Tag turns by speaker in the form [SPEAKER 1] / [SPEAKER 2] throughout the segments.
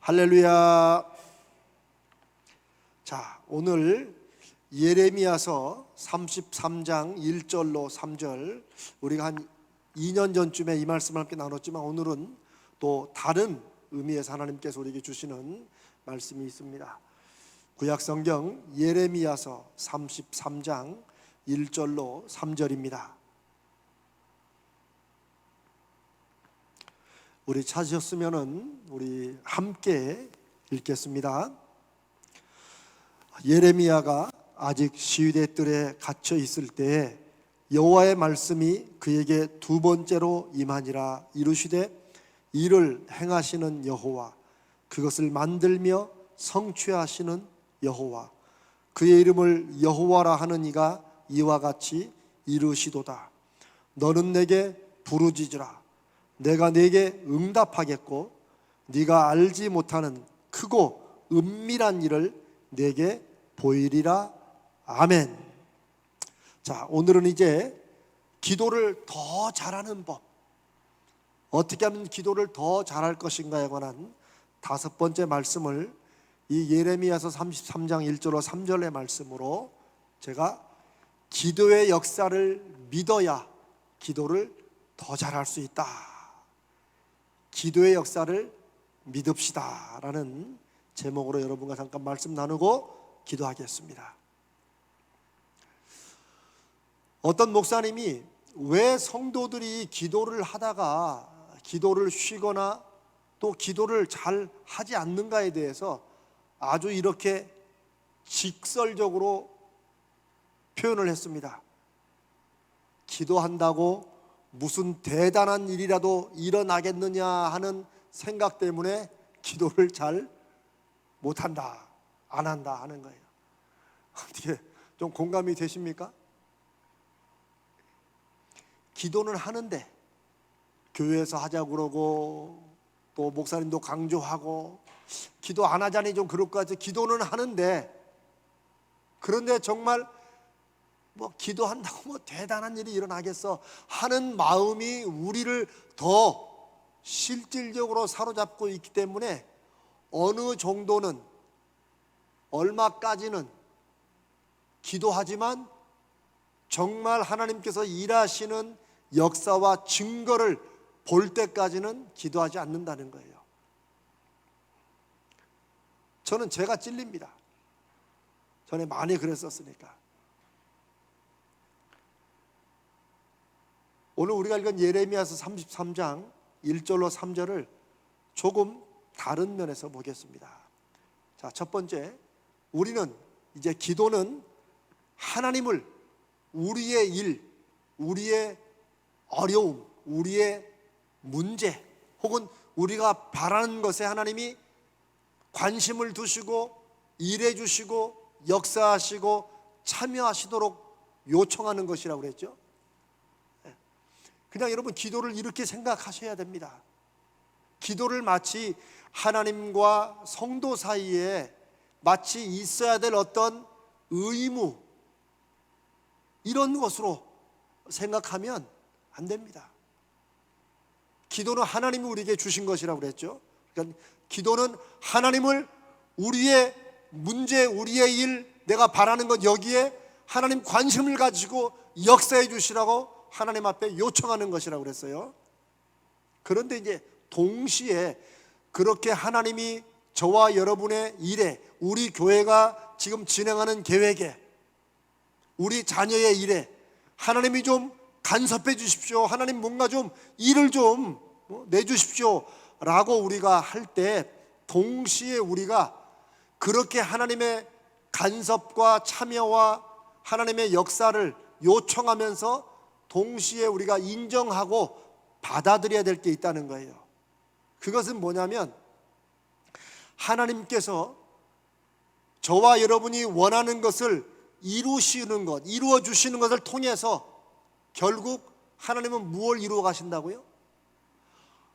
[SPEAKER 1] 할렐루야. 자, 오늘 예레미야서 33장 1절로 3절, 우리가 한 2년 전쯤에 이 말씀을 함께 나눴지만 오늘은 또 다른 의미에서 하나님께서 우리에게 주시는 말씀이 있습니다. 구약성경 예레미야서 33장 1절로 3절입니다. 우리 찾으셨으면 우리 함께 읽겠습니다. 예레미야가 아직 시위대 뜰에 갇혀 있을 때에 여호와의 말씀이 그에게 두 번째로 임하니라. 이르시되 이를 행하시는 여호와, 그것을 만들며 성취하시는 여호와, 그의 이름을 여호와라 하는 이가 이와 같이 이르시도다. 너는 내게 부르짖으라. 내가 네게 응답하겠고 네가 알지 못하는 크고 은밀한 일을 네게 보이리라. 아멘. 자, 오늘은 이제 기도를 더 잘하는 법, 어떻게 하면 기도를 더 잘할 것인가에 관한 다섯 번째 말씀을 이 예레미야서 33장 1절로 3절의 말씀으로 제가 기도의 역사를 믿어야 기도를 더 잘할 수 있다, 기도의 역사를 믿읍시다 라는 제목으로 여러분과 잠깐 말씀 나누고 기도하겠습니다. 어떤 목사님이 왜 성도들이 기도를 하다가 기도를 쉬거나 또 기도를 잘 하지 않는가에 대해서 아주 이렇게 직설적으로 표현을 했습니다. 기도한다고 무슨 대단한 일이라도 일어나겠느냐 하는 생각 때문에 기도를 잘 못한다, 안 한다 하는 거예요. 어떻게 좀 공감이 되십니까? 기도는 하는데, 교회에서 하자고 그러고 또 목사님도 강조하고 기도 안 하자니 좀 그럴 것 같아요. 기도는 하는데, 그런데 정말 기도한다고 대단한 일이 일어나겠어 하는 마음이 우리를 더 실질적으로 사로잡고 있기 때문에 어느 정도는, 얼마까지는 기도하지만 정말 하나님께서 일하시는 역사와 증거를 볼 때까지는 기도하지 않는다는 거예요. 저는 제가 찔립니다. 전에 많이 그랬었으니까. 오늘 우리가 읽은 예레미야서 33장 1절로 3절을 조금 다른 면에서 보겠습니다. 자, 첫 번째, 우리는 이제 기도는 하나님을 우리의 일, 우리의 어려움, 우리의 문제, 혹은 우리가 바라는 것에 하나님이 관심을 두시고 일해 주시고 역사하시고 참여하시도록 요청하는 것이라고 그랬죠. 그냥 여러분, 기도를 이렇게 생각하셔야 됩니다. 기도를 마치 하나님과 성도 사이에 마치 있어야 될 어떤 의무, 이런 것으로 생각하면 안 됩니다. 기도는 하나님이 우리에게 주신 것이라고 그랬죠. 그러니까 기도는 하나님을 우리의 문제, 우리의 일, 내가 바라는 것, 여기에 하나님 관심을 가지고 역사해 주시라고 하나님 앞에 요청하는 것이라고 그랬어요. 그런데 이제 동시에 그렇게 하나님이 저와 여러분의 일에, 우리 교회가 지금 진행하는 계획에, 우리 자녀의 일에 하나님이 좀 간섭해 주십시오, 하나님 뭔가 좀 일을 좀 내주십시오 라고 우리가 할 때, 동시에 우리가 그렇게 하나님의 간섭과 참여와 하나님의 역사를 요청하면서 동시에 우리가 인정하고 받아들여야 될 게 있다는 거예요. 그것은 뭐냐면, 하나님께서 저와 여러분이 원하는 것을 이루시는 것, 이루어 주시는 것을 통해서 결국 하나님은 무엇을 이루어 가신다고요?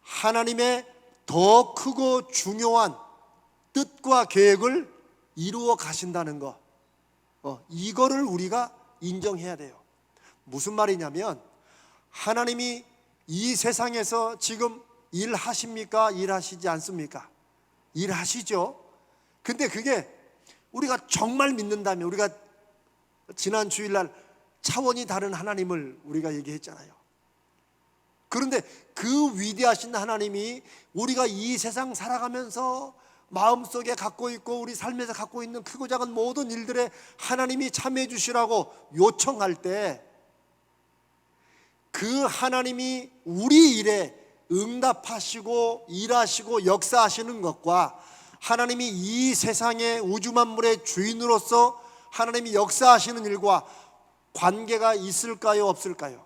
[SPEAKER 1] 하나님의 더 크고 중요한 뜻과 계획을 이루어 가신다는 것, 이거를 우리가 인정해야 돼요. 무슨 말이냐면, 하나님이 이 세상에서 지금 일하십니까? 일하시지 않습니까? 일하시죠. 근데 그게 우리가 정말 믿는다면, 우리가 지난 주일날 차원이 다른 하나님을 우리가 얘기했잖아요. 그런데 그 위대하신 하나님이 우리가 이 세상 살아가면서 마음속에 갖고 있고 우리 삶에서 갖고 있는 크고 작은 모든 일들에 하나님이 참여해 주시라고 요청할 때, 그 하나님이 우리 일에 응답하시고 일하시고 역사하시는 것과 하나님이 이 세상의 우주 만물의 주인으로서 하나님이 역사하시는 일과 관계가 있을까요, 없을까요?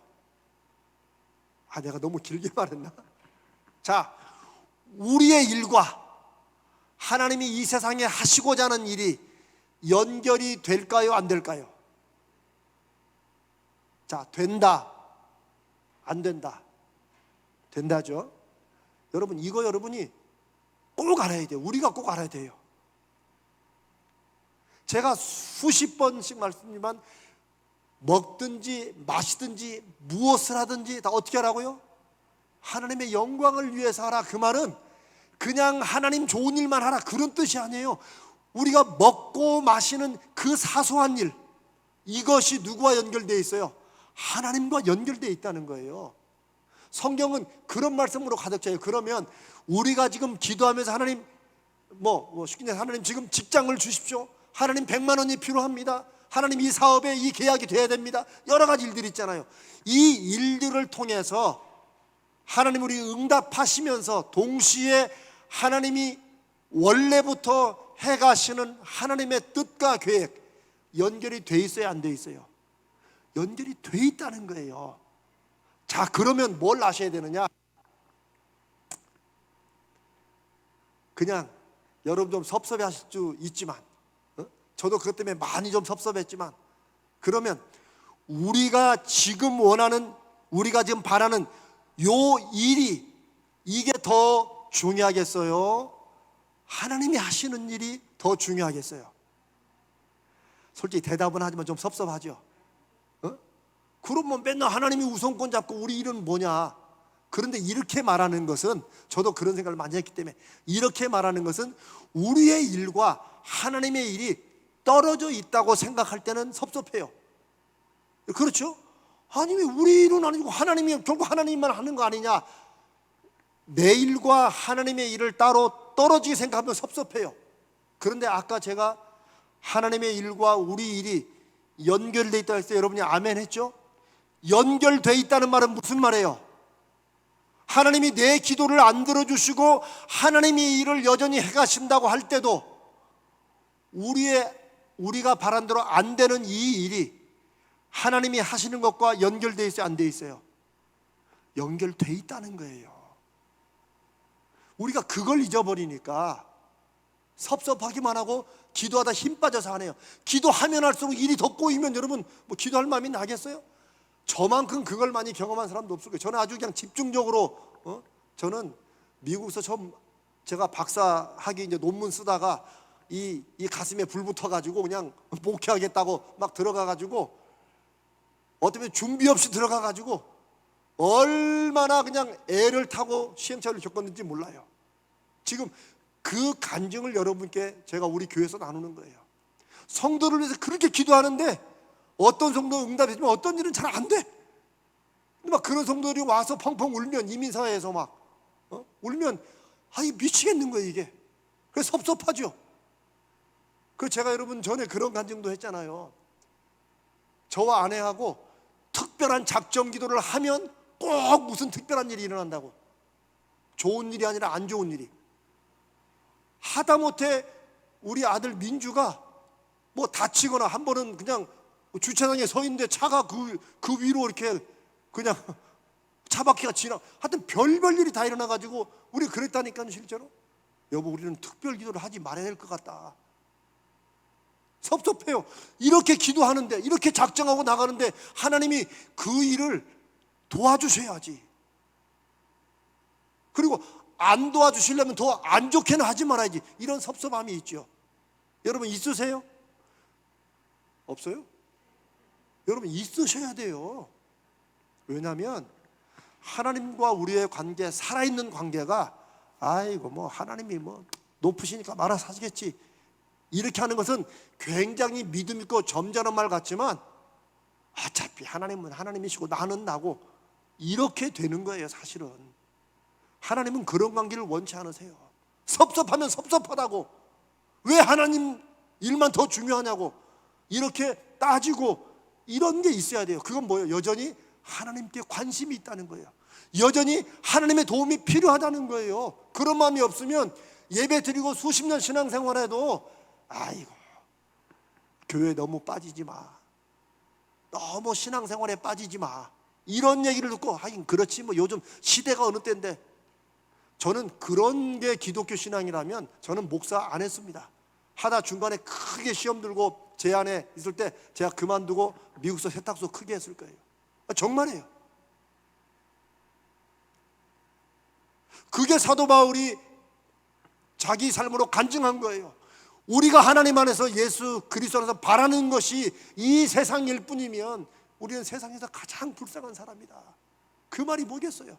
[SPEAKER 1] 내가 너무 길게 말했나? 자, 우리의 일과 하나님이 이 세상에 하시고자 하는 일이 연결이 될까요, 안 될까요? 자, 된다, 안 된다? 된다죠. 여러분, 이거 여러분이 꼭 알아야 돼요. 우리가 꼭 알아야 돼요. 제가 수십 번씩 말씀드리지만, 먹든지 마시든지 무엇을 하든지 다 어떻게 하라고요? 하나님의 영광을 위해서 하라. 그 말은 그냥 하나님 좋은 일만 하라, 그런 뜻이 아니에요. 우리가 먹고 마시는 그 사소한 일, 이것이 누구와 연결되어 있어요? 하나님과 연결되어 있다는 거예요. 성경은 그런 말씀으로 가득 차요. 그러면 우리가 지금 기도하면서 하나님, 쉽게 말해서 하나님 지금 직장을 주십시오, 하나님 100만 원이 필요합니다, 하나님 이 사업에 이 계약이 돼야 됩니다, 여러 가지 일들이 있잖아요. 이 일들을 통해서 하나님 우리 응답하시면서 동시에 하나님이 원래부터 해가시는 하나님의 뜻과 계획, 연결이 돼 있어야 안 돼 있어요? 연결이 돼 있다는 거예요. 자, 그러면 뭘 아셔야 되느냐? 그냥 여러분 좀 섭섭해 하실 수 있지만, 저도 그것 때문에 많이 좀 섭섭했지만, 그러면 우리가 지금 원하는, 우리가 지금 바라는 요 일이, 이게 더 중요하겠어요? 하나님이 하시는 일이 더 중요하겠어요? 솔직히 대답은 하지만 좀 섭섭하죠. 그러면 맨날 하나님이 우선권 잡고 우리 일은 뭐냐? 그런데 이렇게 말하는 것은, 저도 그런 생각을 많이 했기 때문에, 이렇게 말하는 것은 우리의 일과 하나님의 일이 떨어져 있다고 생각할 때는 섭섭해요. 그렇죠? 아니, 왜 우리 일은 아니고 하나님이, 결국 하나님만 하는 거 아니냐? 내 일과 하나님의 일을 따로 떨어지게 생각하면 섭섭해요. 그런데 아까 제가 하나님의 일과 우리 일이 연결되어 있다고 했어요. 여러분이 아멘 했죠? 연결되어 있다는 말은 무슨 말이에요? 하나님이 내 기도를 안 들어주시고 하나님이 일을 여전히 해가신다고 할 때도 우리가 바란 대로 안 되는 이 일이 하나님이 하시는 것과 연결되어 있어요, 안 되어 있어요? 연결되어 있다는 거예요. 우리가 그걸 잊어버리니까 섭섭하기만 하고 기도하다 힘 빠져서 안 해요. 기도하면 할수록 일이 더 꼬이면 여러분 기도할 마음이 나겠어요? 저만큼 그걸 많이 경험한 사람도 없을 거예요. 저는 아주 그냥 집중적으로, 저는 미국에서 처음 제가 박사학위 이제 논문 쓰다가 이 가슴에 불 붙어가지고 그냥 목회하겠다고 막 들어가가지고, 어쩌면 준비 없이 들어가가지고 얼마나 그냥 애를 타고 시행착오를 겪었는지 몰라요. 지금 그 간증을 여러분께 제가 우리 교회에서 나누는 거예요. 성도를 위해서 그렇게 기도하는데 어떤 성도 응답했지만 어떤 일은 잘 안 돼. 근데 막 그런 성도들이 와서 펑펑 울면, 이민사회에서 막 울면 미치겠는 거예요, 이게. 그래서 섭섭하죠. 그래서 제가 여러분 전에 그런 간증도 했잖아요. 저와 아내하고 특별한 작정 기도를 하면 꼭 무슨 특별한 일이 일어난다고. 좋은 일이 아니라 안 좋은 일이. 하다못해 우리 아들 민주가 다치거나, 한 번은 그냥 주차장에 서 있는데 차가 그 위로 이렇게 그냥 차바퀴가 하여튼 별별 일이 다 일어나가지고 우리 그랬다니까요. 실제로 여보, 우리는 특별 기도를 하지 말아야 될 것 같다. 섭섭해요. 이렇게 기도하는데, 이렇게 작정하고 나가는데 하나님이 그 일을 도와주셔야지. 그리고 안 도와주시려면 더 안 좋게는 하지 말아야지. 이런 섭섭함이 있죠. 여러분 있으세요? 없어요? 여러분 있으셔야 돼요. 왜냐하면 하나님과 우리의 관계, 살아있는 관계가 하나님이 높으시니까 말아서 하시겠지. 이렇게 하는 것은 굉장히 믿음 있고 점잖은 말 같지만 어차피 하나님은 하나님이시고 나는 나고 이렇게 되는 거예요. 사실은 하나님은 그런 관계를 원치 않으세요. 섭섭하면 섭섭하다고, 왜 하나님 일만 더 중요하냐고 이렇게 따지고 이런 게 있어야 돼요. 그건 뭐예요? 여전히 하나님께 관심이 있다는 거예요. 여전히 하나님의 도움이 필요하다는 거예요. 그런 마음이 없으면 예배 드리고 수십 년 신앙생활해도 아이고 교회 너무 빠지지 마, 너무 신앙생활에 빠지지 마, 이런 얘기를 듣고 하긴 그렇지 뭐 요즘 시대가 어느 때인데. 저는 그런 게 기독교 신앙이라면 저는 목사 안 했습니다. 하다 중간에 크게 시험 들고 제 안에 있을 때 제가 그만두고 미국서 세탁소 크게 했을 거예요. 정말이에요. 그게 사도 바울이 자기 삶으로 간증한 거예요. 우리가 하나님 안에서 예수 그리스도 안에서 바라는 것이 이 세상일 뿐이면 우리는 세상에서 가장 불쌍한 사람이다. 그 말이 뭐겠어요?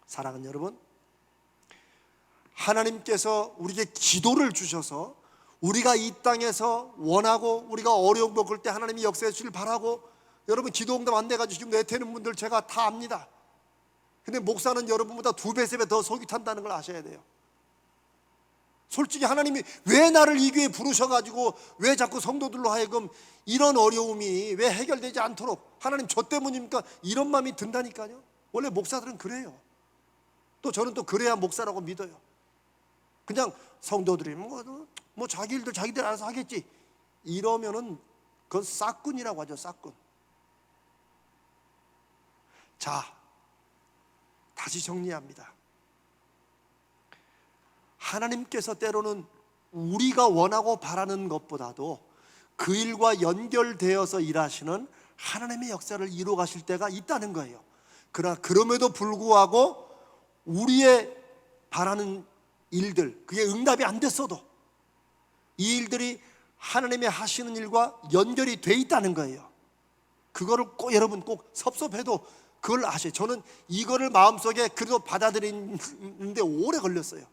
[SPEAKER 1] 사랑하는 여러분, 하나님께서 우리에게 기도를 주셔서 우리가 이 땅에서 원하고 우리가 어려운 거 그럴 때 하나님이 역사해 주길 바라고, 여러분 기도 응답 안 돼가지고 지금 내태는 분들 제가 다 압니다. 근데 목사는 여러분보다 2배, 3배 더 속이 탄다는 걸 아셔야 돼요. 솔직히 하나님이 왜 나를 이 교회에 부르셔가지고 왜 자꾸 성도들로 하여금 이런 어려움이 왜 해결되지 않도록, 하나님 저 때문입니까? 이런 마음이 든다니까요. 원래 목사들은 그래요. 또 저는 또 그래야 목사라고 믿어요. 그냥 성도들이 뭐 자기 일들 자기들 알아서 하겠지 이러면은 그건 싹군이라고 하죠. 싹군. 자, 다시 정리합니다. 하나님께서 때로는 우리가 원하고 바라는 것보다도 그 일과 연결되어서 일하시는 하나님의 역사를 이루어 가실 때가 있다는 거예요. 그러나 그럼에도 불구하고 우리의 바라는 일들, 그게 응답이 안 됐어도 이 일들이 하나님의 하시는 일과 연결이 돼 있다는 거예요. 그거를 꼭 여러분 꼭 섭섭해도 그걸 아셔요. 저는 이거를 마음속에 그래도 받아들이는데 오래 걸렸어요.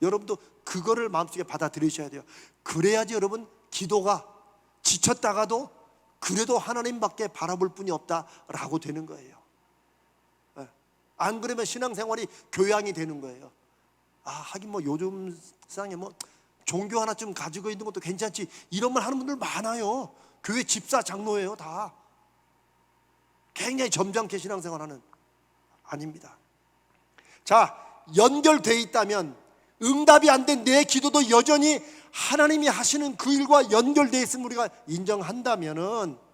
[SPEAKER 1] 여러분도 그거를 마음속에 받아들이셔야 돼요. 그래야지 여러분 기도가 지쳤다가도 그래도 하나님밖에 바라볼 분이 없다라고 되는 거예요. 안 그러면 신앙생활이 교양이 되는 거예요. 하긴 뭐 요즘 세상에 뭐 종교 하나쯤 가지고 있는 것도 괜찮지 이런 말 하는 분들 많아요. 교회 집사 장로예요. 다 굉장히 점잖게 신앙생활하는. 아닙니다. 자, 연결돼 있다면 응답이 안 된 내 기도도 여전히 하나님이 하시는 그 일과 연결돼 있음을 우리가 인정한다면은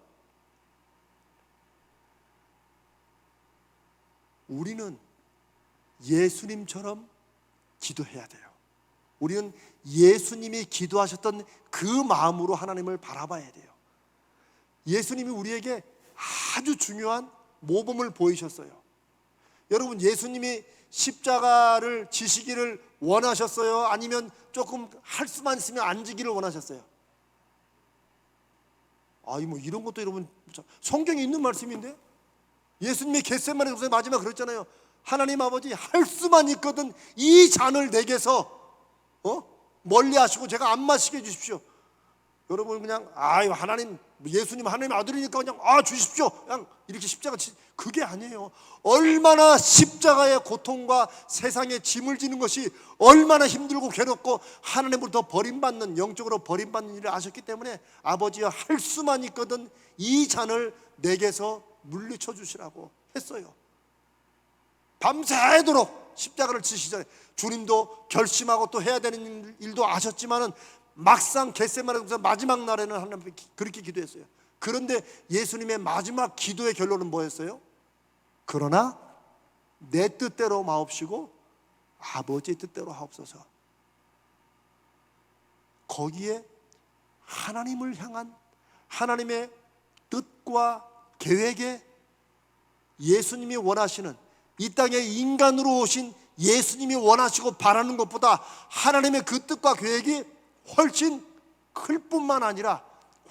[SPEAKER 1] 우리는 예수님처럼 기도해야 돼요. 우리는 예수님이 기도하셨던 그 마음으로 하나님을 바라봐야 돼요. 예수님이 우리에게 아주 중요한 모범을 보이셨어요. 여러분, 예수님이 십자가를 지시기를 원하셨어요? 아니면 조금 할 수만 있으면 앉으기를 원하셨어요? 뭐 이런 것도 여러분 성경에 있는 말씀인데, 예수님이 겟세마네 동산에 마지막 그랬잖아요. 하나님 아버지, 할 수만 있거든 이 잔을 내게서 멀리 하시고 제가 안 마시게 해주십시오. 여러분 그냥 하나님, 예수님 하나님 아들이니까 그냥 주십시오, 그냥 이렇게 십자가 그게 아니에요. 얼마나 십자가의 고통과 세상의 짐을 지는 것이 얼마나 힘들고 괴롭고 하나님으로부터 버림받는, 영적으로 버림받는 일을 아셨기 때문에 아버지여, 할 수만 있거든 이 잔을 내게서 물리쳐 주시라고 했어요. 밤새도록 십자가를 지시잖아요. 주님도 결심하고 또 해야 되는 일도 아셨지만은 막상 겟세마네 동산 마지막 날에는 하나님께 그렇게 기도했어요. 그런데 예수님의 마지막 기도의 결론은 뭐였어요? 그러나 내 뜻대로 마옵시고 아버지의 뜻대로 하옵소서. 거기에 하나님을 향한 하나님의 뜻과 계획에 예수님이 원하시는, 이 땅에 인간으로 오신 예수님이 원하시고 바라는 것보다 하나님의 그 뜻과 계획이 훨씬 클 뿐만 아니라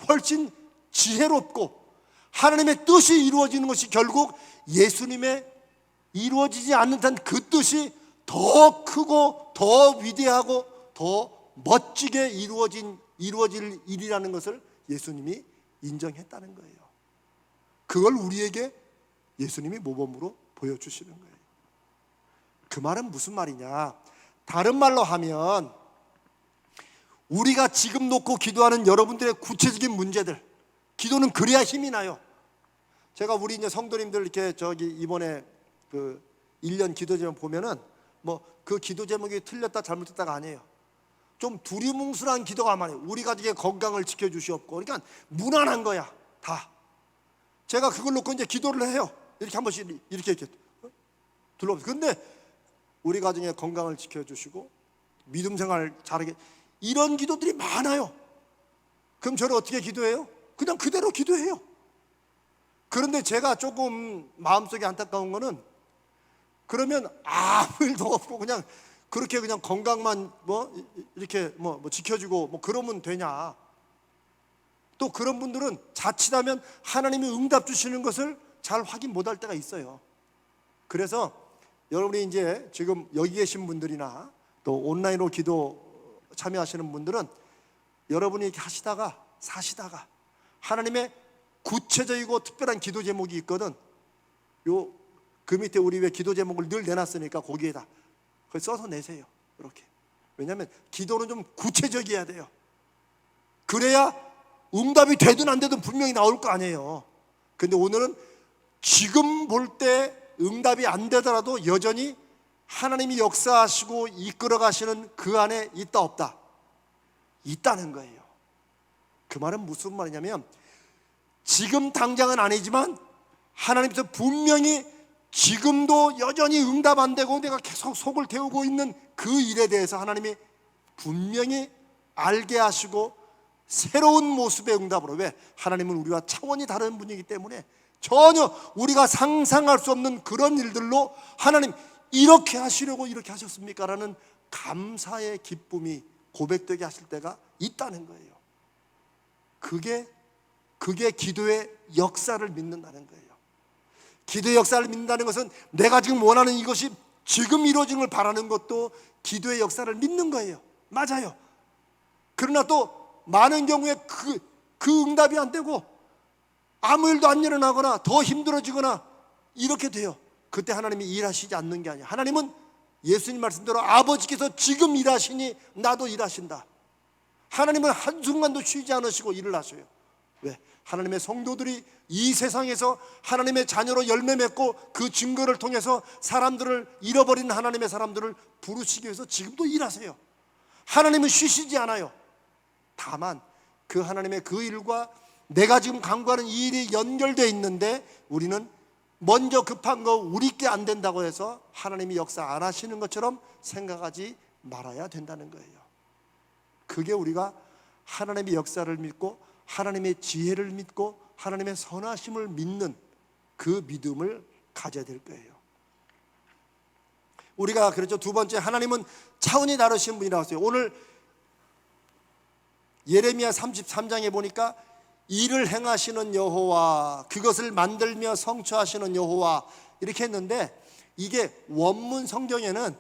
[SPEAKER 1] 훨씬 지혜롭고, 하나님의 뜻이 이루어지는 것이 결국 예수님의 이루어지지 않는 듯한 그 뜻이 더 크고 더 위대하고 더 멋지게 이루어질 일이라는 것을 예수님이 인정했다는 거예요. 그걸 우리에게 예수님이 모범으로 보여주시는 거예요. 그 말은 무슨 말이냐? 다른 말로 하면 우리가 지금 놓고 기도하는 여러분들의 구체적인 문제들, 기도는 그래야 힘이 나요. 제가 우리 이제 성도님들 이렇게 이번에 그 1년 기도 제목 보면은 뭐 그 기도 제목이 틀렸다 잘못했다가 아니에요. 좀 두리뭉술한 기도가 많아요. 우리 가족의 건강을 지켜주시옵고, 그러니까 무난한 거야 다. 제가 그걸 놓고 이제 기도를 해요. 이렇게 한 번씩 이렇게 둘러보세요. 근데 우리 가정의 건강을 지켜주시고 믿음 생활 잘하게, 이런 기도들이 많아요. 그럼 저는 어떻게 기도해요? 그냥 그대로 기도해요. 그런데 제가 조금 마음속에 안타까운 거는, 그러면 아무 일도 없고 그냥 그렇게 그냥 건강만 이렇게 지켜주고 그러면 되냐? 또 그런 분들은 자칫하면 하나님이 응답 주시는 것을 잘 확인 못할 때가 있어요. 그래서 여러분이 이제 지금 여기 계신 분들이나 또 온라인으로 기도 참여하시는 분들은 여러분이 이렇게 사시다가 하나님의 구체적이고 특별한 기도 제목이 있거든. 그 밑에 우리 왜 기도 제목을 늘 내놨으니까 거기에다 그걸 써서 내세요. 이렇게. 왜냐하면 기도는 좀 구체적이어야 돼요. 그래야 응답이 되든 안 되든 분명히 나올 거 아니에요. 근데 오늘은 지금 볼 때 응답이 안 되더라도 여전히 하나님이 역사하시고 이끌어 가시는 그 안에 있다 없다? 있다는 거예요. 그 말은 무슨 말이냐면, 지금 당장은 아니지만 하나님께서 분명히 지금도 여전히 응답 안 되고 내가 계속 속을 태우고 있는 그 일에 대해서 하나님이 분명히 알게 하시고 새로운 모습의 응답으로, 왜? 하나님은 우리와 차원이 다른 분이기 때문에 전혀 우리가 상상할 수 없는 그런 일들로 하나님 이렇게 하시려고 이렇게 하셨습니까? 라는 감사의 기쁨이 고백되게 하실 때가 있다는 거예요. 그게 기도의 역사를 믿는다는 거예요. 기도의 역사를 믿는다는 것은 내가 지금 원하는 이것이 지금 이루어지는 걸 바라는 것도 기도의 역사를 믿는 거예요. 맞아요. 그러나 또 많은 경우에 그 응답이 안 되고 아무 일도 안 일어나거나 더 힘들어지거나 이렇게 돼요. 그때 하나님이 일하시지 않는 게 아니에요. 하나님은 예수님 말씀대로 아버지께서 지금 일하시니 나도 일하신다. 하나님은 한순간도 쉬지 않으시고 일을 하셔요. 왜? 하나님의 성도들이 이 세상에서 하나님의 자녀로 열매 맺고 그 증거를 통해서 사람들을, 잃어버린 하나님의 사람들을 부르시기 위해서 지금도 일하세요. 하나님은 쉬시지 않아요. 다만 그 하나님의 그 일과 내가 지금 강구하는 이 일이 연결되어 있는데 우리는 먼저 급한 거 우리께 안 된다고 해서 하나님이 역사 안 하시는 것처럼 생각하지 말아야 된다는 거예요. 그게 우리가 하나님의 역사를 믿고 하나님의 지혜를 믿고 하나님의 선하심을 믿는 그 믿음을 가져야 될 거예요. 우리가 그렇죠. 두 번째, 하나님은 차원이 다르신 분이라고 했어요. 오늘 예레미야 33장에 보니까 일을 행하시는 여호와, 그것을 만들며 성취하시는 여호와 이렇게 했는데, 이게 원문 성경에는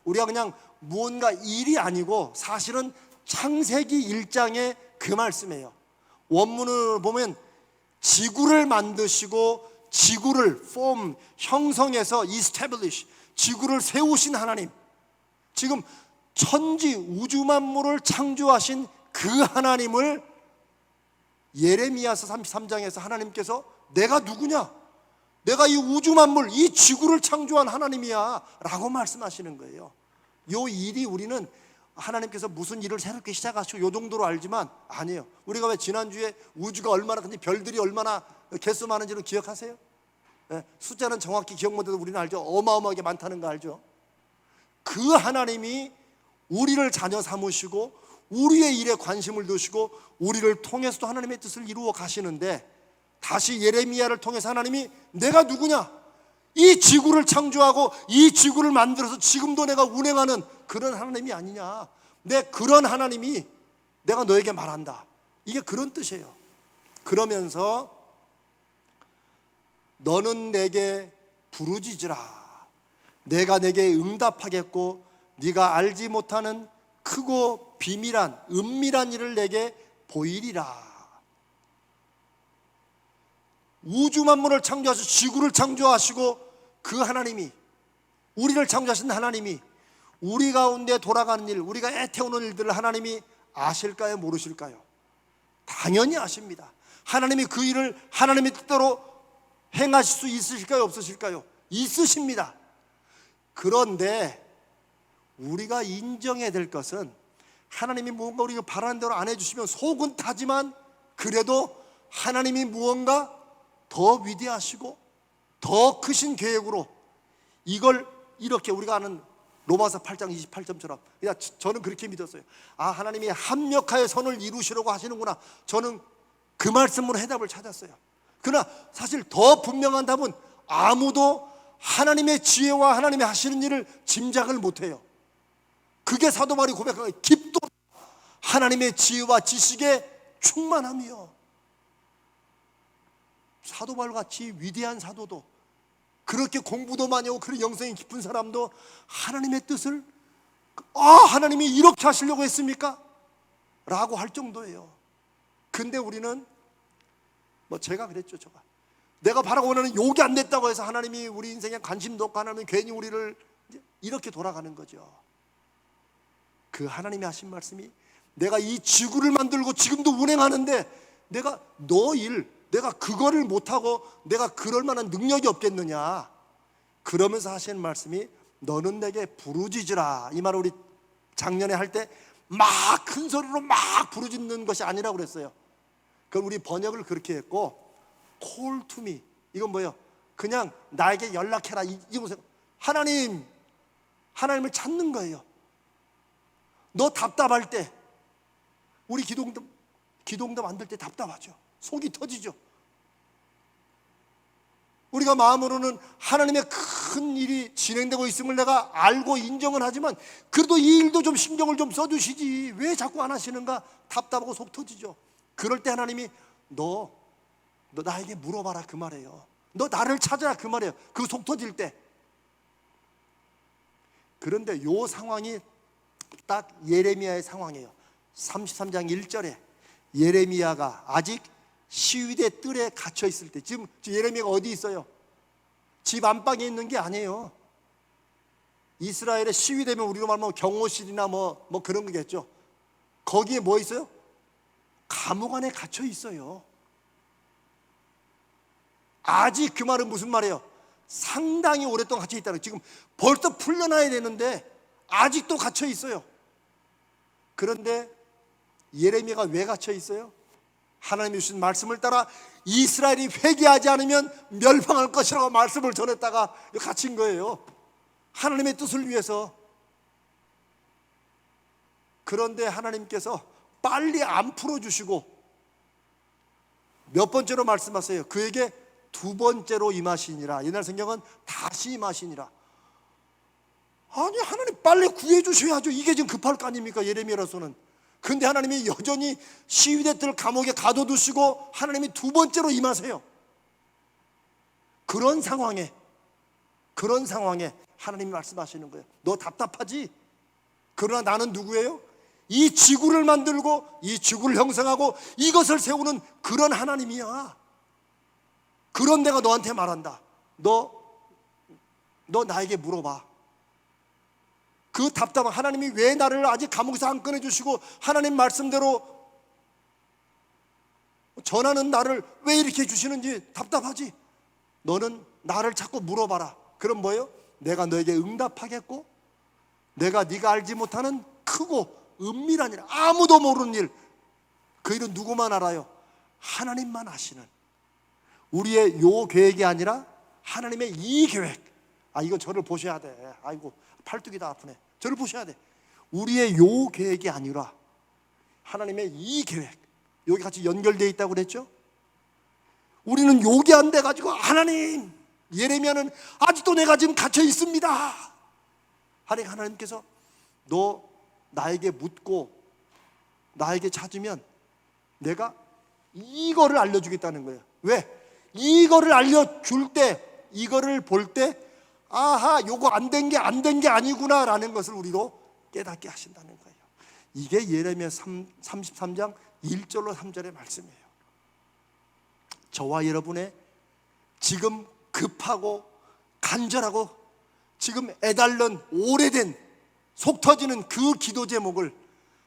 [SPEAKER 1] 우리가 그냥 무언가 일이 아니고 사실은 창세기 1장의 그 말씀이에요. 원문을 보면 지구를 만드시고 지구를 form, 형성해서 establish, 지구를 세우신 하나님, 지금 천지 우주 만물을 창조하신 그 하나님을 예레미야서 33장에서 하나님께서 내가 누구냐? 내가 이 우주 만물, 이 지구를 창조한 하나님이야 라고 말씀하시는 거예요. 이 일이 우리는 하나님께서 무슨 일을 새롭게 시작하시고 요 정도로 알지만 아니에요. 우리가 왜 지난주에 우주가 얼마나 근데 별들이 얼마나 개수 많은지는 기억하세요? 네, 숫자는 정확히 기억 못해도 우리는 알죠. 어마어마하게 많다는 거 알죠? 그 하나님이 우리를 자녀 삼으시고 우리의 일에 관심을 두시고 우리를 통해서도 하나님의 뜻을 이루어 가시는데, 다시 예레미야를 통해서 하나님이 내가 누구냐? 이 지구를 창조하고 이 지구를 만들어서 지금도 내가 운행하는 그런 하나님이 아니냐? 그런 하나님이 내가 너에게 말한다. 이게 그런 뜻이에요. 그러면서 너는 내게 부르짖으라. 내가 내게 응답하겠고 네가 알지 못하는 크고 비밀한 은밀한 일을 내게 보이리라. 우주 만물을 창조하시고 지구를 창조하시고 그 하나님이, 우리를 창조하신 하나님이 우리 가운데 돌아가는 일, 우리가 애태우는 일들을 하나님이 아실까요? 모르실까요? 당연히 아십니다. 하나님이 그 일을 하나님의 뜻대로 행하실 수 있으실까요? 없으실까요? 있으십니다. 그런데 우리가 인정해야 될 것은, 하나님이 무언가 우리가 바라는 대로 안 해주시면 속은 타지만 그래도 하나님이 무언가 더 위대하시고 더 크신 계획으로 이걸 이렇게 우리가 아는 로마서 8장 28절처럼 그냥 저는 그렇게 믿었어요. 아, 하나님이 합력하여 선을 이루시려고 하시는구나. 저는 그 말씀으로 해답을 찾았어요. 그러나 사실 더 분명한 답은 아무도 하나님의 지혜와 하나님의 하시는 일을 짐작을 못해요. 그게 사도 바울이 고백한 거예요. 깊도 하나님의 지혜와 지식에 충만함이요. 사도 바울 같이 위대한 사도도, 그렇게 공부도 많이 하고 그런 영성이 깊은 사람도 하나님의 뜻을 하나님이 이렇게 하시려고 했습니까? 라고 할 정도예요. 근데 우리는 제가 그랬죠. 내가 바라고 원하는 욕이 안 됐다고 해서 하나님이 우리 인생에 관심도 없고 하나님이 괜히 우리를 이렇게 돌아가는 거죠. 그 하나님이 하신 말씀이, 내가 이 지구를 만들고 지금도 운행하는데 내가 너 일, 내가 그거를 못하고 내가 그럴 만한 능력이 없겠느냐, 그러면서 하시는 말씀이 너는 내게 부르짖으라. 이 말을 우리 작년에 할 때 막 큰 소리로 막 부르짖는 것이 아니라고 그랬어요. 그럼 우리 번역을 그렇게 했고, call to me, 이건 뭐예요? 그냥 나에게 연락해라. 이거 하나님을 찾는 거예요. 너 답답할 때, 우리 기도응답 안 될 때 답답하죠. 속이 터지죠. 우리가 마음으로는 하나님의 큰 일이 진행되고 있음을 내가 알고 인정은 하지만 그래도 이 일도 좀 신경을 좀 써주시지 왜 자꾸 안 하시는가 답답하고 속 터지죠. 그럴 때 하나님이 너 나에게 물어봐라 그 말이에요. 너 나를 찾아라 그 말이에요. 그 속 터질 때. 그런데 요 상황이 딱 예레미야의 상황이에요. 33장 1절에 예레미야가 아직 시위대 뜰에 갇혀 있을 때, 지금 예레미야가 어디 있어요? 집 안방에 있는 게 아니에요. 이스라엘의 시위대면 우리로 말하면 경호실이나 뭐 그런 거겠죠. 거기에 뭐 있어요? 감옥 안에 갇혀 있어요. 아직, 그 말은 무슨 말이에요? 상당히 오랫동안 갇혀 있다는 거예요. 지금 벌써 풀려나야 되는데 아직도 갇혀 있어요. 그런데 예레미야가 왜 갇혀 있어요? 하나님이 주신 말씀을 따라 이스라엘이 회개하지 않으면 멸망할 것이라고 말씀을 전했다가 갇힌 거예요. 하나님의 뜻을 위해서. 그런데 하나님께서 빨리 안 풀어주시고 몇 번째로 말씀하세요? 그에게 두 번째로 임하시니라. 옛날 성경은 다시 임하시니라. 아니, 하나님 빨리 구해주셔야죠. 이게 지금 급할 거 아닙니까? 예레미야로서는. 근데 하나님이 여전히 시위대들 감옥에 가둬두시고 하나님이 두 번째로 임하세요. 그런 상황에 하나님이 말씀하시는 거예요. 너 답답하지? 그러나 나는 누구예요? 이 지구를 만들고 이 지구를 형성하고 이것을 세우는 그런 하나님이야. 그런 내가 너한테 말한다. 너 나에게 물어봐. 그 답답한, 하나님이 왜 나를 아직 감옥에서 안 꺼내주시고 하나님 말씀대로 전하는 나를 왜 이렇게 해주시는지 답답하지? 너는 나를 자꾸 물어봐라. 그럼 뭐예요? 내가 너에게 응답하겠고, 내가 네가 알지 못하는 크고 은밀한 일, 아무도 모르는 일, 그 일은 누구만 알아요? 하나님만 아시는, 우리의 요 계획이 아니라 하나님의 이 계획. 이거 저를 보셔야 돼. 아이고 팔뚝이 다 아프네. 저를 보셔야 돼. 우리의 요 계획이 아니라 하나님의 이 계획. 여기 같이 연결되어 있다고 그랬죠? 우리는 요게 안 돼가지고 하나님, 예레미야는 아직도 내가 지금 갇혀 있습니다. 하나님께서 너 나에게 묻고 나에게 찾으면 내가 이거를 알려주겠다는 거예요. 왜? 이거를 알려줄 때, 이거를 볼 때 아하, 요거 안 된 게 아니구나라는 것을 우리로 깨닫게 하신다는 거예요. 이게 예레미야 33장 1절로 3절의 말씀이에요. 저와 여러분의 지금 급하고 간절하고 지금 애달른 오래된 속 터지는 그 기도 제목을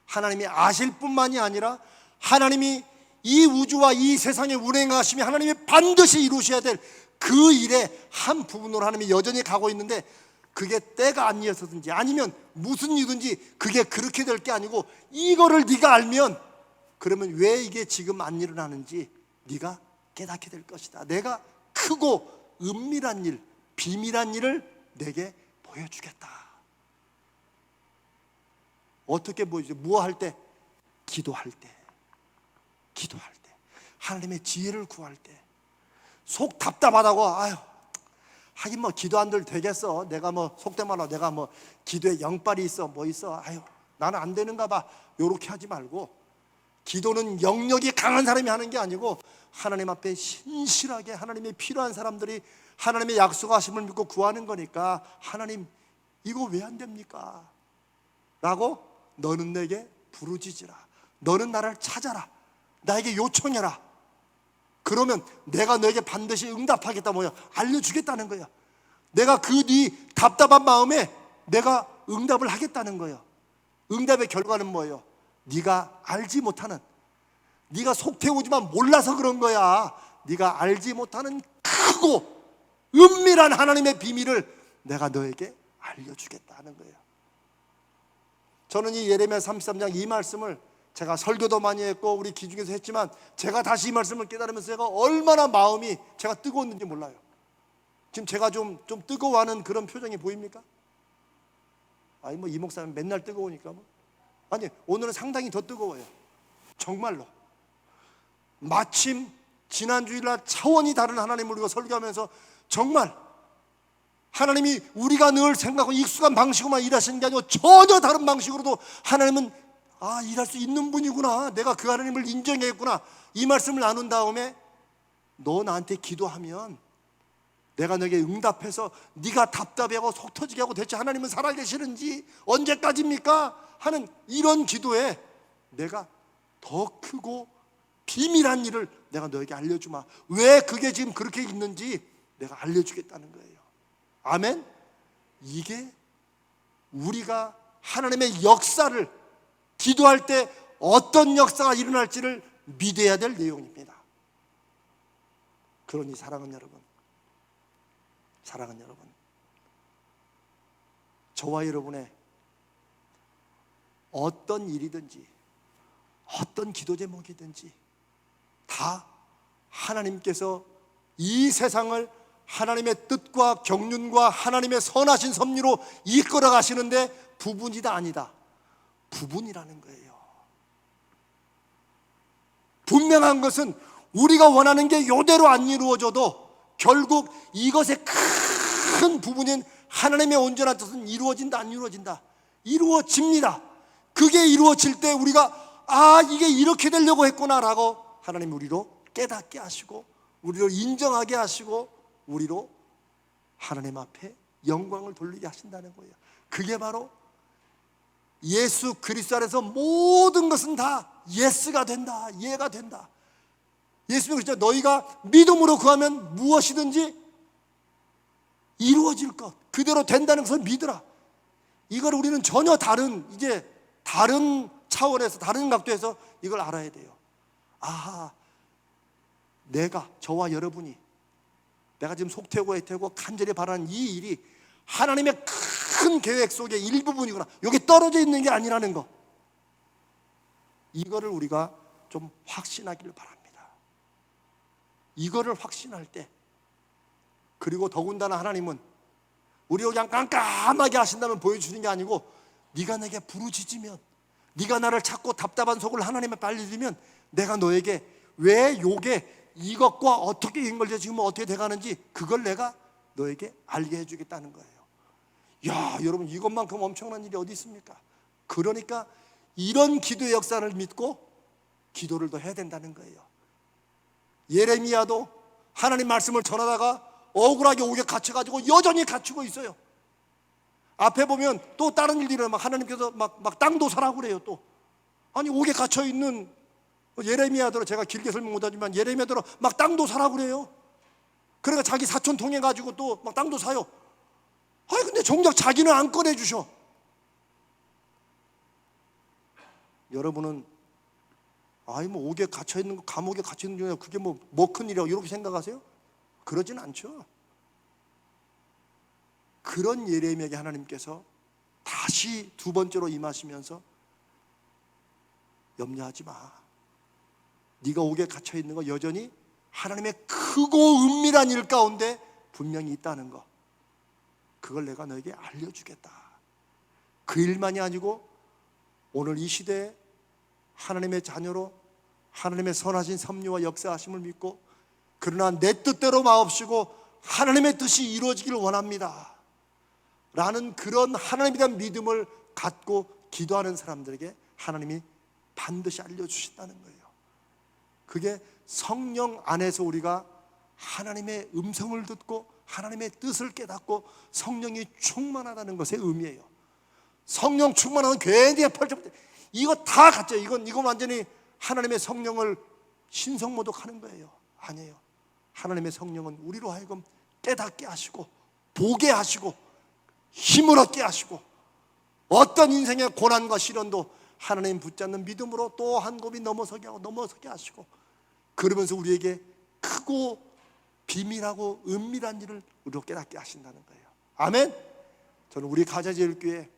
[SPEAKER 1] 하나님이 아실 뿐만이 아니라 하나님이 이 우주와 이 세상에 운행하시며 하나님이 반드시 이루셔야 될 그 일의 한 부분으로 하나님이 여전히 가고 있는데, 그게 때가 아니어서든지 아니면 무슨 이유든지 그게 그렇게 될 게 아니고, 이거를 네가 알면 그러면 왜 이게 지금 안 일어나는지 네가 깨닫게 될 것이다. 내가 크고 은밀한 일, 비밀한 일을 내게 보여주겠다. 어떻게 보여주죠? 무엇할 때? 기도할 때, 하나님의 지혜를 구할 때, 속 답답하다고 아유 하긴 뭐 기도 안 될 되겠어, 내가 뭐 속된 말로 내가 뭐 기도에 영빨이 있어 뭐 있어, 아유 나는 안 되는가 봐, 요렇게 하지 말고, 기도는 영역이 강한 사람이 하는 게 아니고 하나님 앞에 신실하게 하나님의 필요한 사람들이 하나님의 약속하심을 믿고 구하는 거니까, 하나님 이거 왜 안 됩니까? 라고 너는 내게 부르짖으라, 너는 나를 찾아라, 나에게 요청해라. 그러면 내가 너에게 반드시 응답하겠다, 뭐야? 알려주겠다는 거야. 내가 그 네 답답한 마음에 내가 응답을 하겠다는 거예요. 응답의 결과는 뭐예요? 네가 알지 못하는, 네가 속 태우지만 몰라서 그런 거야. 네가 알지 못하는 크고 은밀한 하나님의 비밀을 내가 너에게 알려주겠다는 거예요. 저는 이 예레미야 33장 이 말씀을 제가 설교도 많이 했고 우리 기중에서 했지만, 제가 다시 이 말씀을 깨달으면서 제가 얼마나 마음이 제가 뜨거웠는지 몰라요. 지금 제가 좀 뜨거워하는 그런 표정이 보입니까? 아니 뭐 이 목사님 맨날 뜨거우니까 뭐. 아니 오늘은 상당히 더 뜨거워요. 정말로. 마침 지난 주일날 차원이 다른 하나님을 우리가 설교하면서 정말 하나님이 우리가 늘 생각하고 익숙한 방식으로만 일하시는 게 아니고 전혀 다른 방식으로도 하나님은 일할 수 있는 분이구나, 내가 그 하나님을 인정했구나, 이 말씀을 나눈 다음에 너 나한테 기도하면 내가 너에게 응답해서 네가 답답해하고 속 터지게 하고 대체 하나님은 살아계시는지 언제까지입니까? 하는 이런 기도에 내가 더 크고 비밀한 일을 내가 너에게 알려주마. 왜 그게 지금 그렇게 있는지 내가 알려주겠다는 거예요. 아멘. 이게 우리가 하나님의 역사를 기도할 때 어떤 역사가 일어날지를 믿어야 될 내용입니다. 그러니 사랑하는 여러분, 저와 여러분의 어떤 일이든지 어떤 기도 제목이든지 다 하나님께서 이 세상을 하나님의 뜻과 경륜과 하나님의 선하신 섭리로 이끌어 가시는데 부분이다 아니다, 부분이라는 거예요. 분명한 것은 우리가 원하는 게 이대로 안 이루어져도 결국 이것의 큰 부분인 하나님의 온전한 뜻은 이루어진다 안 이루어진다? 이루어집니다. 그게 이루어질 때 우리가 이게 이렇게 되려고 했구나라고 하나님 우리로 깨닫게 하시고 우리로 인정하게 하시고 우리로 하나님 앞에 영광을 돌리게 하신다는 거예요. 그게 바로 예수 그리스도 안에서 모든 것은 다 예스가 된다, 예가 된다. 예수님은 그렇죠. 너희가 믿음으로 구하면 무엇이든지 이루어질 것, 그대로 된다는 것을 믿으라. 이걸 우리는 전혀 다른 차원에서 다른 각도에서 이걸 알아야 돼요. 내가, 저와 여러분이 내가 지금 속태우고 애태우고 간절히 바라는 이 일이 하나님의 큰 계획 속의 일부분이구나, 여기 떨어져 있는 게 아니라는 거, 이거를 우리가 좀 확신하기를 바랍니다. 이거를 확신할 때, 그리고 더군다나 하나님은 우리가 그냥 깜깜하게 하신다면 보여주는 게 아니고, 네가 내게 부르짖으면, 네가 나를 찾고 답답한 속을 하나님에 빨리 들면 내가 너에게 왜 요게 이것과 어떻게 연결돼 지금 어떻게 돼가는지 그걸 내가 너에게 알게 해주겠다는 거예요. 야, 여러분, 이것만큼 엄청난 일이 어디 있습니까? 그러니까 이런 기도의 역사를 믿고 기도를 더 해야 된다는 거예요. 예레미야도 하나님 말씀을 전하다가 억울하게 옥에 갇혀가지고 여전히 갇히고 있어요. 앞에 보면 또 다른 일들은 막 하나님께서 막 땅도 사라고 그래요. 또 아니 옥에 갇혀 있는 예레미야대로, 제가 길게 설명 못하지만 예레미야대로 막 땅도 사라고 그래요. 그러니까 자기 사촌 통해 가지고 또 막 땅도 사요. 아니 근데 정작 자기는 안 꺼내 주셔. 여러분은 아이 뭐 옥에 갇혀 있는 거, 감옥에 갇혀 있는 게 그게 뭐 큰 일이라고 이렇게 생각하세요? 그러진 않죠. 그런 예레미야에게 하나님께서 다시 두 번째로 임하시면서 염려하지 마. 네가 옥에 갇혀 있는 거 여전히 하나님의 크고 은밀한 일 가운데 분명히 있다는 거, 그걸 내가 너에게 알려주겠다. 그 일만이 아니고 오늘 이 시대에 하나님의 자녀로 하나님의 선하신 섭리와 역사하심을 믿고, 그러나 내 뜻대로 마옵시고 하나님의 뜻이 이루어지기를 원합니다 라는 그런 하나님에 대한 믿음을 갖고 기도하는 사람들에게 하나님이 반드시 알려주신다는 거예요. 그게 성령 안에서 우리가 하나님의 음성을 듣고 하나님의 뜻을 깨닫고 성령이 충만하다는 것의 의미예요. 성령 충만하면 괜히 펼쳐볼 때 이거 다 가짜요. 이건 완전히 하나님의 성령을 신성모독하는 거예요. 아니에요. 하나님의 성령은 우리로 하여금 깨닫게 하시고 보게 하시고 힘을 얻게 하시고, 어떤 인생의 고난과 시련도 하나님 붙잡는 믿음으로 또 한 곱이 넘어서게 하고 넘어서게 하시고, 그러면서 우리에게 크고 비밀하고 은밀한 일을 우리로 깨닫게 하신다는 거예요. 아멘. 저는 우리 가자제일교회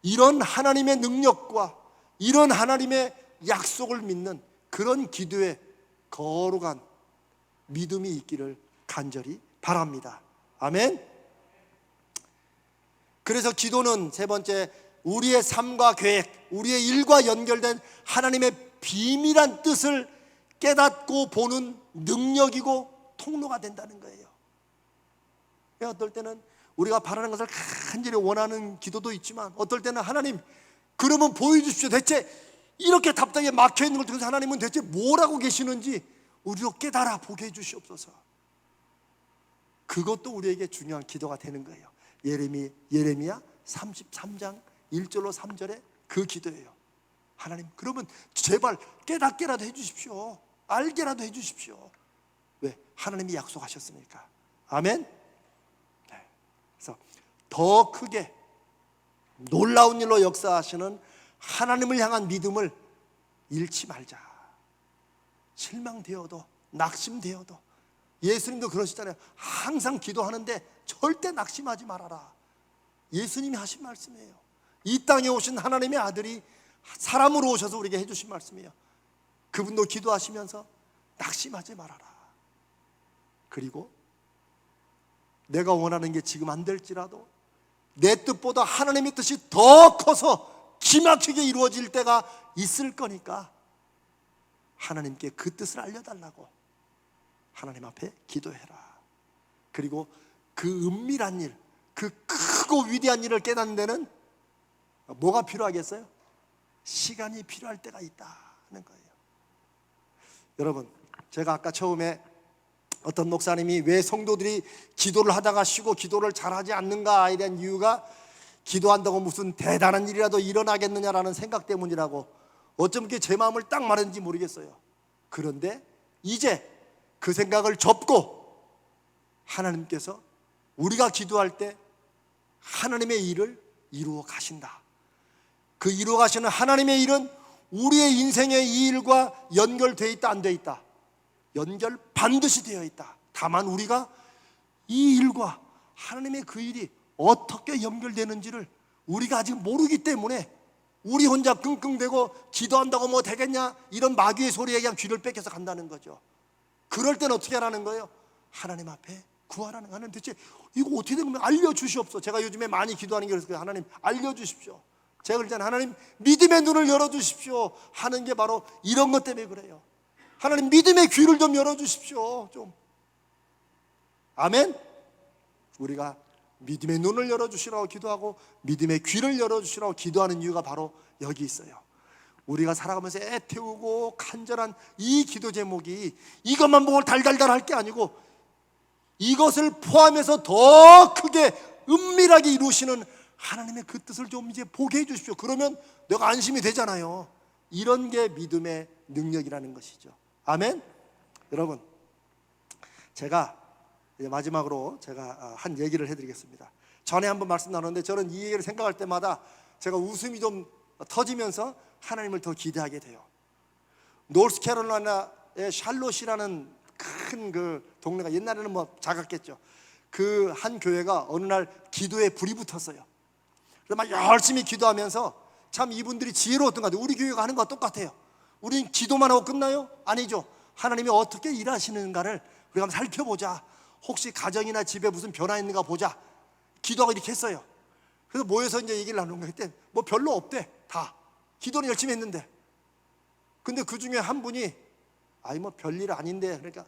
[SPEAKER 1] 이런 하나님의 능력과 이런 하나님의 약속을 믿는 그런 기도에 거룩한 믿음이 있기를 간절히 바랍니다. 아멘. 그래서 기도는 세 번째, 우리의 삶과 계획, 우리의 일과 연결된 하나님의 비밀한 뜻을 깨닫고 보는 능력이고 통로가 된다는 거예요. 어떨 때는 우리가 바라는 것을 간절히 원하는 기도도 있지만, 어떨 때는 하나님 그러면 보여주십시오. 대체 이렇게 답답하게 막혀있는 걸 통해서 하나님은 대체 뭘 하고 계시는지 우리로 깨달아 보게 해주시옵소서. 그것도 우리에게 중요한 기도가 되는 거예요. 예레미야 33장 1절로 3절에 그 기도예요. 하나님 그러면 제발 깨닫게라도 해주십시오. 알게라도 해주십시오. 왜? 하나님이 약속하셨으니까. 아멘. 네. 그래서 더 크게 놀라운 일로 역사하시는 하나님을 향한 믿음을 잃지 말자. 실망되어도 낙심되어도, 예수님도 그러시잖아요. 항상 기도하는데 절대 낙심하지 말아라. 예수님이 하신 말씀이에요. 이 땅에 오신 하나님의 아들이 사람으로 오셔서 우리에게 해주신 말씀이에요. 그분도 기도하시면서 낙심하지 말아라. 그리고 내가 원하는 게 지금 안 될지라도 내 뜻보다 하나님의 뜻이 더 커서 기막히게 이루어질 때가 있을 거니까 하나님께 그 뜻을 알려달라고 하나님 앞에 기도해라. 그리고 그 은밀한 일, 그 크고 위대한 일을 깨닫는 데는 뭐가 필요하겠어요? 시간이 필요할 때가 있다는 거예요. 여러분, 제가 아까 처음에 어떤 목사님이 왜 성도들이 기도를 하다가 쉬고 기도를 잘하지 않는가에 대한 이유가 기도한다고 무슨 대단한 일이라도 일어나겠느냐라는 생각 때문이라고, 어쩜 그게 제 마음을 딱 말했는지 모르겠어요. 그런데 이제 그 생각을 접고 하나님께서 우리가 기도할 때 하나님의 일을 이루어 가신다. 그 이루어 가시는 하나님의 일은 우리의 인생의 이 일과 연결되어 있다, 안 되어 있다? 연결 반드시 되어 있다. 다만 우리가 이 일과 하나님의 그 일이 어떻게 연결되는지를 우리가 아직 모르기 때문에 우리 혼자 끙끙대고 기도한다고 뭐 되겠냐, 이런 마귀의 소리에 그냥 귀를 뺏겨서 간다는 거죠. 그럴 땐 어떻게 하라는 거예요? 하나님 앞에 구하라는 거예요. 하나님 대체 이거 어떻게 된 거면 알려주시옵소서. 제가 요즘에 많이 기도하는 게 그래서 하나님 알려주십시오. 제가 그랬잖아요. 하나님 믿음의 눈을 열어주십시오 하는 게 바로 이런 것 때문에 그래요. 하나님 믿음의 귀를 좀 열어주십시오. 좀. 아멘. 우리가 믿음의 눈을 열어주시라고 기도하고 믿음의 귀를 열어주시라고 기도하는 이유가 바로 여기 있어요. 우리가 살아가면서 애태우고 간절한 이 기도 제목이 이것만 보고 달달달 할 게 아니고 이것을 포함해서 더 크게 은밀하게 이루시는 하나님의 그 뜻을 좀 이제 보게 해 주십시오. 그러면 내가 안심이 되잖아요. 이런 게 믿음의 능력이라는 것이죠. 아멘. 여러분, 제가 이제 마지막으로 제가 한 얘기를 해드리겠습니다. 전에 한번 말씀 나눴는데 저는 이 얘기를 생각할 때마다 제가 웃음이 좀 터지면서 하나님을 더 기대하게 돼요. 노스캐롤라이나의 샬롯이라는 큰 그 동네가, 옛날에는 뭐 작았겠죠. 그 한 교회가 어느 날 기도에 불이 붙었어요. 그래서 막 열심히 기도하면서, 참 이분들이 지혜로웠던 것 같아요. 우리 교회가 하는 거와 똑같아요. 우린 기도만 하고 끝나요? 아니죠. 하나님이 어떻게 일하시는가를 우리가 한번 살펴보자. 혹시 가정이나 집에 무슨 변화 있는가 보자. 기도하고 이렇게 했어요. 그래서 모여서 이제 얘기를 나누는 거예요. 그때 뭐 별로 없대. 다 기도는 열심히 했는데, 근데 그 중에 한 분이 아이 뭐 별일 아닌데, 그러니까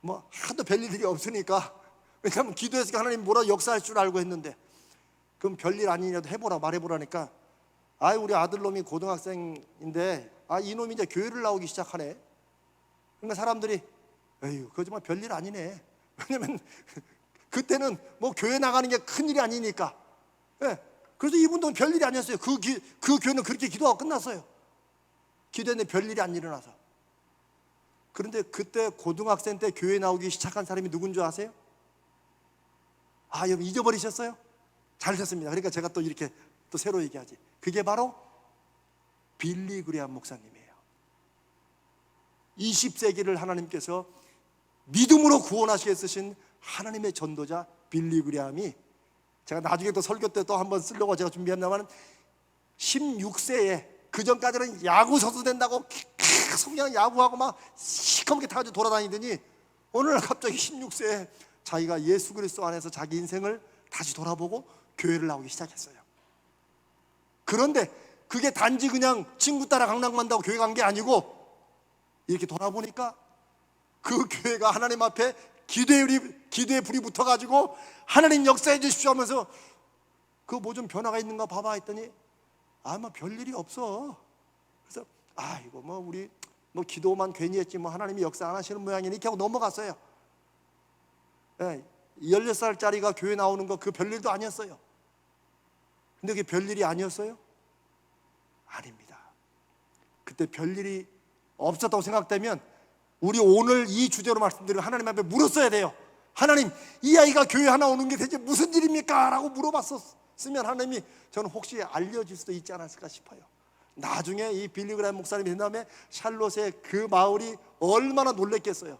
[SPEAKER 1] 뭐 하도 별일들이 없으니까, 왜냐하면 기도했으니까 하나님 뭐라 역사할 줄 알고 했는데, 그럼 별일 아니냐도 해보라, 말해보라니까, 아이 우리 아들놈이 고등학생인데 이놈이 이제 교회를 나오기 시작하네. 그러니까 사람들이 에휴 그거 정말 별일 아니네. 왜냐면 그때는 뭐 교회 나가는 게 큰일이 아니니까. 예. 그래서 이분도 별일이 아니었어요. 그 교회는 그렇게 기도하고 끝났어요. 기도했는데 별일이 안 일어나서. 그런데 그때 고등학생 때 교회 나오기 시작한 사람이 누군 줄 아세요? 여러분 잊어버리셨어요? 잘 됐습니다. 그러니까 제가 또 이렇게 또 새로 얘기하지. 그게 바로 빌리 그레이엄 목사님이에요. 20세기를 하나님께서 믿음으로 구원하시게 쓰신 하나님의 전도자 빌리 그레이엄이, 제가 나중에 또 설교 때 또 한번 쓰려고 제가 준비했나만, 16세에, 그 전까지는 야구 선수 된다고 계속 그냥 야구하고 막 시커멓게 타가지고 돌아다니더니 어느 날 갑자기 16세에 자기가 예수 그리스도 안에서 자기 인생을 다시 돌아보고 교회를 나오기 시작했어요. 그런데 그게 단지 그냥 친구 따라 강남 간다고 교회 간 게 아니고, 이렇게 돌아보니까 그 교회가 하나님 앞에 기도의 불이 붙어가지고 하나님 역사해 주십시오 하면서 그 뭐 좀 변화가 있는가 봐봐 했더니 뭐 별일이 없어. 그래서 이거 뭐 우리 뭐 기도만 괜히 했지 뭐 하나님이 역사 안 하시는 모양이니 이렇게 하고 넘어갔어요. 16살짜리가 교회 나오는 거 그 별일도 아니었어요. 근데 그게 별일이 아니었어요? 아닙니다. 그때 별일이 없었다고 생각되면 우리 오늘 이 주제로 말씀드리고 하나님 앞에 물었어야 돼요. 하나님, 이 아이가 교회 하나 오는 게 대체 무슨 일입니까? 라고 물어봤었으면 하나님이 저는 혹시 알려줄 수도 있지 않았을까 싶어요. 나중에 이 빌리 그레이엄 목사님이 된 다음에 샬롯의 그 마을이 얼마나 놀랬겠어요.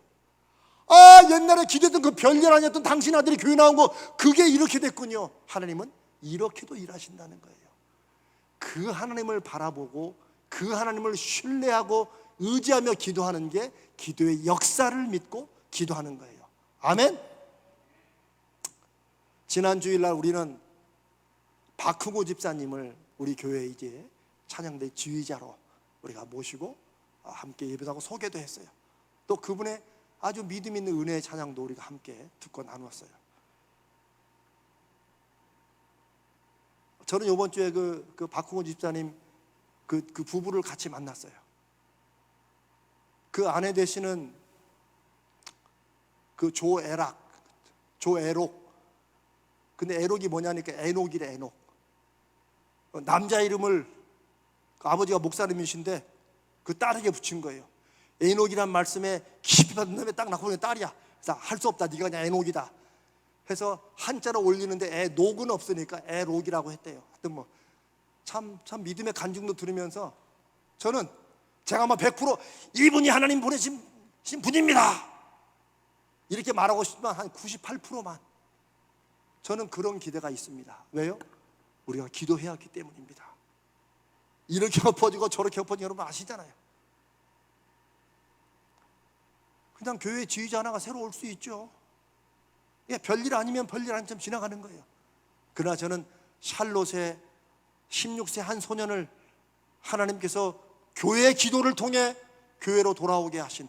[SPEAKER 1] 옛날에 기도했던 그 별일 아니었던 당신 아들이 교회 나온 거 그게 이렇게 됐군요. 하나님은 이렇게도 일하신다는 거예요. 그 하나님을 바라보고 그 하나님을 신뢰하고 의지하며 기도하는 게 기도의 역사를 믿고 기도하는 거예요. 아멘. 지난 주일날 우리는 박흥호 집사님을 우리 교회 이제 찬양대 지휘자로 우리가 모시고 함께 예배하고 소개도 했어요. 또 그분의 아주 믿음 있는 은혜의 찬양도 우리가 함께 듣고 나누었어요. 저는 이번 주에 그 박흥호 집사님 그 부부를 같이 만났어요. 그 아내 되시는 그 조에록. 근데 에록이 뭐냐니까 에녹이래, 에녹. 남자 이름을 그 아버지가 목사님이신데 그 딸에게 붙인 거예요. 에녹이란 말씀에 깊이 받은 다음에 딱 낳고 그냥 딸이야. 그래서 할 수 없다. 네가 그냥 에녹이다. 해서 한자로 올리는데 에녹은 없으니까 에록이라고 했대요. 하여튼 뭐 참 믿음의 간증도 들으면서 저는 제가 아마 100% 이분이 하나님 보내신 분입니다 이렇게 말하고 싶지만 한 98%만 저는 그런 기대가 있습니다. 왜요? 우리가 기도해왔기 때문입니다. 이렇게 엎어지고 저렇게 엎어지고 여러분 아시잖아요. 그냥 교회 지휘자 하나가 새로 올 수 있죠. 별일 아니면 별일 아니처럼 지나가는 거예요. 그러나 저는 샬롯의 16세 한 소년을 하나님께서 교회의 기도를 통해 교회로 돌아오게 하신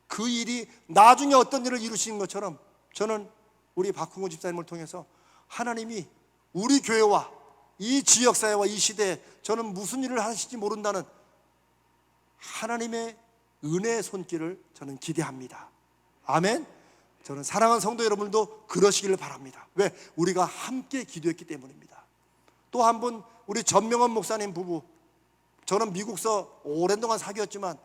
[SPEAKER 1] 그 일이 나중에 어떤 일을 이루신 것처럼 저는 우리 박흥호 집사님을 통해서 하나님이 우리 교회와 이 지역사회와 이 시대에 저는 무슨 일을 하실지 모른다는 하나님의 은혜의 손길을 저는 기대합니다. 아멘. 저는 사랑하는 성도 여러분도 그러시기를 바랍니다. 왜? 우리가 함께 기도했기 때문입니다. 또 한 분, 우리 전명원 목사님 부부, 저는 미국서 오랜 동안 사귀었지만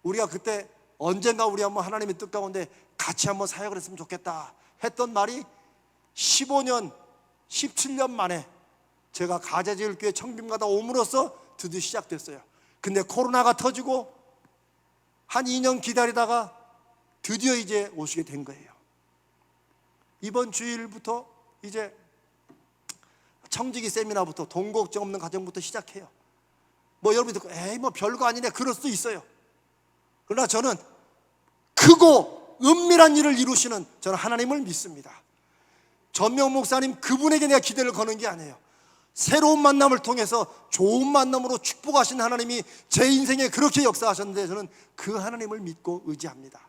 [SPEAKER 1] 우리가 그때 언젠가 우리 한번 하나님의 뜻 가운데 같이 한번 사역을 했으면 좋겠다 했던 말이 15년, 17년 만에 제가 가자지을교회 청김가다 옴으로써 드디어 시작됐어요. 근데 코로나가 터지고 한 2년 기다리다가 드디어 이제 오시게 된 거예요. 이번 주일부터 이제 청지기 세미나부터 돈 걱정 없는 가정부터 시작해요. 뭐 여러분이 듣고 에이 뭐 별거 아니네 그럴 수도 있어요. 그러나 저는 크고 은밀한 일을 이루시는 저는 하나님을 믿습니다. 전명 목사님 그분에게 내가 기대를 거는 게 아니에요. 새로운 만남을 통해서 좋은 만남으로 축복하신 하나님이 제 인생에 그렇게 역사하셨는데 저는 그 하나님을 믿고 의지합니다.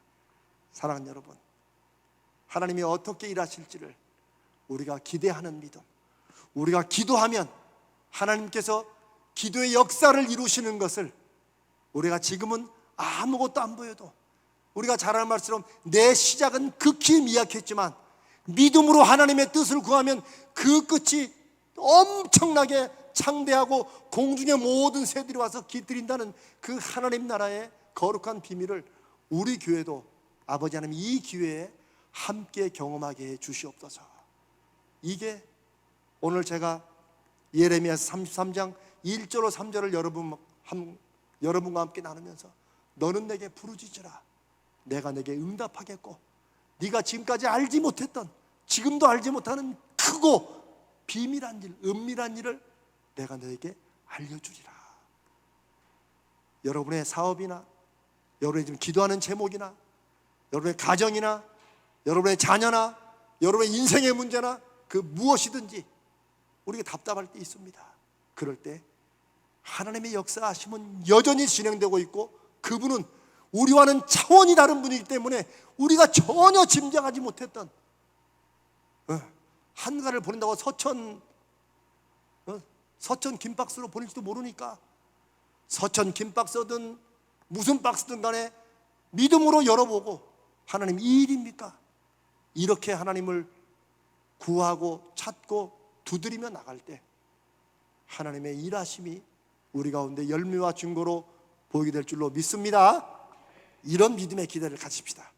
[SPEAKER 1] 사랑하는 여러분, 하나님이 어떻게 일하실지를 우리가 기대하는 믿음, 우리가 기도하면 하나님께서 기도의 역사를 이루시는 것을 우리가 지금은 아무것도 안 보여도 우리가 잘 아는 말처럼 내 시작은 극히 미약했지만 믿음으로 하나님의 뜻을 구하면 그 끝이 엄청나게 창대하고 공중의 모든 새들이 와서 깃들인다는 그 하나님 나라의 거룩한 비밀을 우리 교회도 아버지 하나님 이 기회에 함께 경험하게 해 주시옵소서. 이게 오늘 제가 예레미야서 33장 1절로 3절을 여러분과 함께 나누면서 너는 내게 부르짖으라 내가 내게 응답하겠고 네가 지금까지 알지 못했던 지금도 알지 못하는 크고 비밀한 일, 은밀한 일을 내가 너에게 알려주리라. 여러분의 사업이나 여러분이 지금 기도하는 제목이나 여러분의 가정이나 여러분의 자녀나 여러분의 인생의 문제나 그 무엇이든지 우리가 답답할 때 있습니다. 그럴 때 하나님의 역사하심은 여전히 진행되고 있고 그분은 우리와는 차원이 다른 분이기 때문에 우리가 전혀 짐작하지 못했던 한가를 보낸다고 서천 김박스로 보낼지도 모르니까 서천 김박스든 무슨 박스든 간에 믿음으로 열어보고 하나님 이 일입니까? 이렇게 하나님을 구하고 찾고 두드리며 나갈 때 하나님의 일하심이 우리 가운데 열매와 증거로 보이게 될 줄로 믿습니다. 이런 믿음의 기대를 가집시다.